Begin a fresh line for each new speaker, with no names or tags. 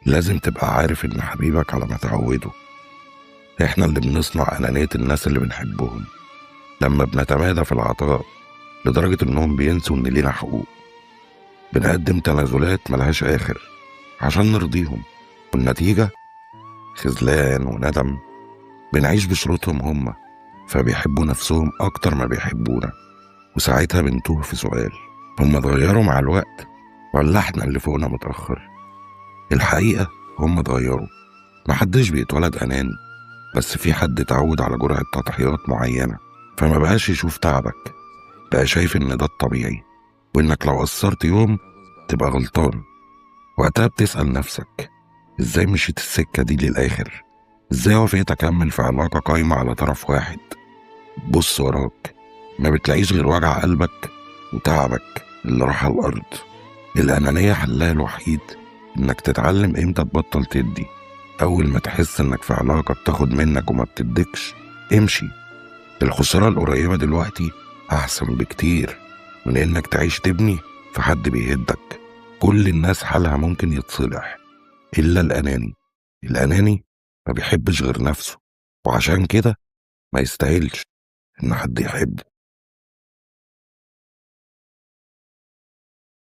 لازم تبقى عارف إن حبيبك على ما تعوده. إحنا اللي بنصنع أنانية الناس اللي بنحبهم لما بنتمادى في العطاء لدرجة إنهم بينسوا إن لينا حقوق. بنقدم تنازلات ملهاش آخر عشان نرضيهم، والنتيجة خذلان وندم. بنعيش بشروطهم هما، فبيحبوا نفسهم أكتر ما بيحبونا. وساعتها بنتوه في سؤال: هما اتغيروا مع الوقت ولا إحنا اللي فوقنا متأخر؟ الحقيقة هما اتغيروا. محدش بيتولد أناني، بس في حد اتعود على جرعة تضحيات معينة، فما بقاش يشوف تعبك، بقى شايف إن ده الطبيعي، وإنك لو قصرت يوم تبقى غلطان. وقتها بتسأل نفسك: إزاي مشيت السكة دي للآخر؟ إزاي وافقت أكمل في علاقة قايمة على طرف واحد؟ بص وراك، ما بتلاقيش غير وجع قلبك وتعبك اللي راح على الأرض. الأنانية حلها الوحيد إنك تتعلم إمتى تبطل تدي. أول ما تحس إنك في علاقة بتاخد منك وما بتديكش، امشي. الخسارة القريبة دلوقتي أحسن بكتير من إنك تعيش تبني في حد بيهدك. كل الناس حالها ممكن يتصلح إلا الأناني. الأناني ما بيحبش غير نفسه، وعشان كده ما يستاهلش إن حد يحبه.